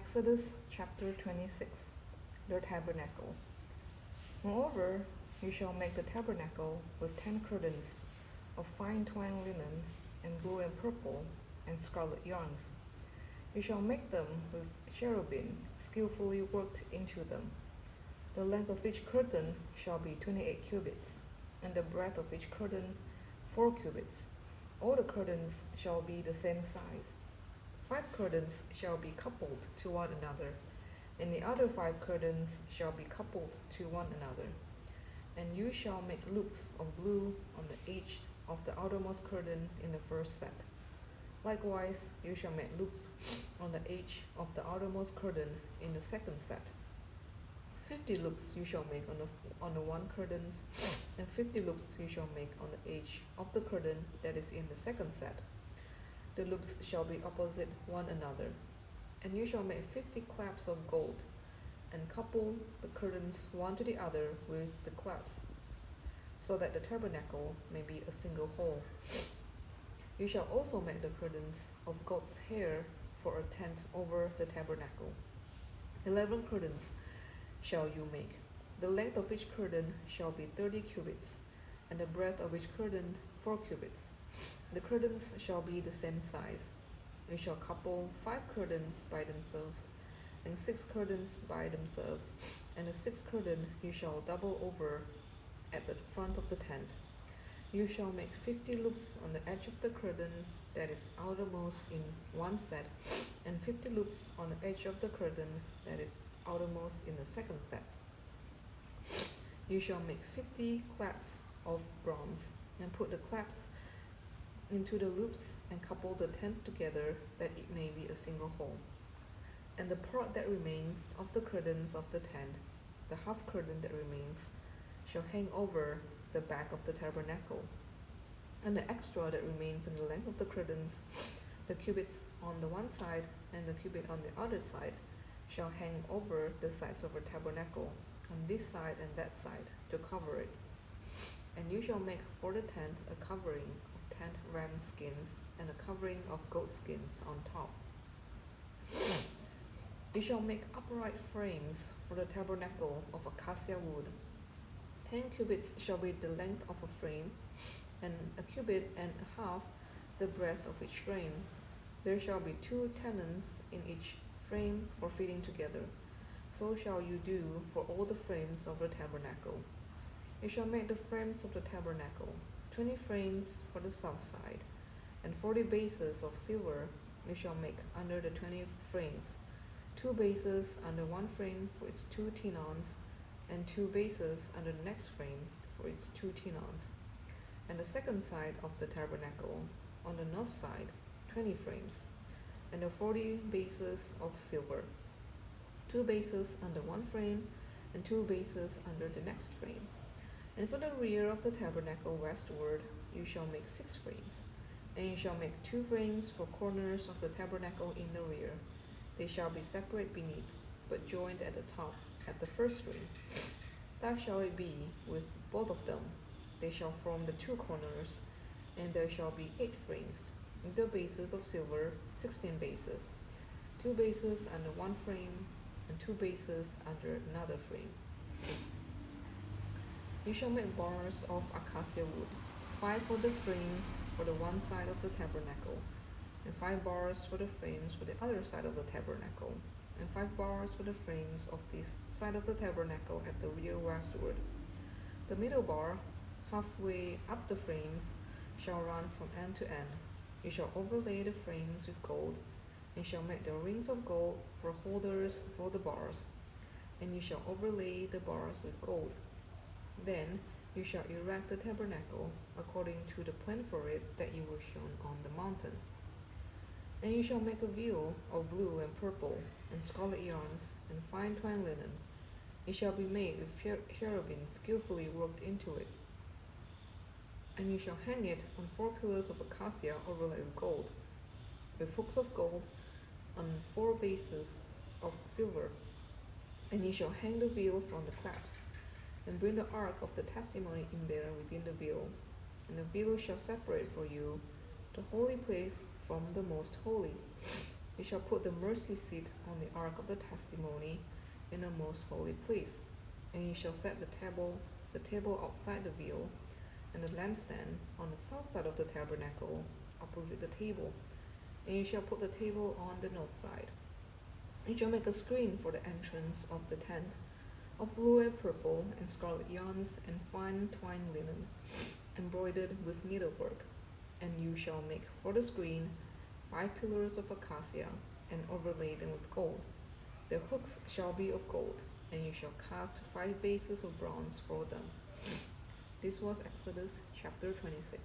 Exodus chapter 26. The Tabernacle. Moreover, you shall make the tabernacle with 10 curtains of fine twined linen, and blue and purple, and scarlet yarns. You shall make them with cherubim skillfully worked into them. The length of each curtain shall be 28 cubits, and the breadth of each curtain 4 cubits. All the curtains shall be the same size. 5 curtains shall be coupled to one another, and the other 5 curtains shall be coupled to one another. And you shall make loops of blue on the edge of the outermost curtain in the first set. Likewise, you shall make loops on the edge of the outermost curtain in the second set. 50 loops you shall make on the one curtains, and 50 loops you shall make on the edge of the curtain that is in the second set. The loops shall be opposite one another. And you shall make 50 claps of gold, and couple the curtains one to the other with the claps, so that the tabernacle may be a single whole. You shall also make the curtains of goat's hair for a tent over the tabernacle. 11 curtains shall you make. The length of each curtain shall be 30 cubits, and the breadth of each curtain 4 cubits. The curtains shall be the same size. You shall couple 5 curtains by themselves, and 6 curtains by themselves, and the 6th curtain you shall double over at the front of the tent. You shall make 50 loops on the edge of the curtain that is outermost in one set, and 50 loops on the edge of the curtain that is outermost in the second set. You shall make 50 claps of bronze, and put the claps into the loops, and couple the tent together, that it may be a single whole. And the part that remains of the curtains of the tent, the half curtain that remains, shall hang over the back of the tabernacle. And the extra that remains in the length of the curtains, the cubits on the one side and the cubit on the other side, shall hang over the sides of the tabernacle, on this side and that side, to cover it. And you shall make for the tent a covering of 10 ram skins, and a covering of goat skins on top. You shall make upright frames for the tabernacle of acacia wood. 10 cubits shall be the length of a frame, and a cubit and a half the breadth of each frame. There shall be 2 tenons in each frame for fitting together. So shall you do for all the frames of the tabernacle. You shall make the frames of the tabernacle, 20 frames for the south side, and 40 bases of silver you shall make under the 20 frames, 2 bases under one frame for its 2 tenons, and 2 bases under the next frame for its 2 tenons. And the second side of the tabernacle, on the north side, 20 frames, and the 40 bases of silver, 2 bases under one frame, and 2 bases under the next frame. And for the rear of the tabernacle westward, you shall make 6 frames, and you shall make 2 frames for corners of the tabernacle in the rear. They shall be separate beneath, but joined at the top, at the first frame. Thus shall it be with both of them. They shall form the 2 corners, and there shall be 8 frames, with the bases of silver, 16 bases, 2 bases under one frame, and 2 bases under another frame. You shall make bars of acacia wood, 5 for the frames for the one side of the tabernacle, and 5 bars for the frames for the other side of the tabernacle, and 5 bars for the frames of this side of the tabernacle at the rear westward. The middle bar, halfway up the frames, shall run from end to end. You shall overlay the frames with gold, and shall make the rings of gold for holders for the bars, and you shall overlay the bars with gold. Then you shall erect the tabernacle according to the plan for it that you were shown on the mountain. And you shall make a veil of blue and purple, and scarlet yarns, and fine twined linen. It shall be made with cherubim skillfully worked into it. And you shall hang it on 4 pillars of acacia overlaid with gold, with hooks of gold on 4 bases of silver. And you shall hang the veil from the claps, and bring the ark of the testimony in there within the veil. And the veil shall separate for you the holy place from the most holy. You shall put the mercy seat on the ark of the testimony in a most holy place. And you shall set the table outside the veil, and the lampstand on the south side of the tabernacle, opposite the table. And you shall put the table on the north side. You shall make a screen for the entrance of the tent, of blue and purple and scarlet yarns and fine twined linen, embroidered with needlework. And you shall make for the screen 5 pillars of acacia, and overlay them with gold. Their hooks shall be of gold, and you shall cast 5 bases of bronze for them. This was Exodus chapter 26.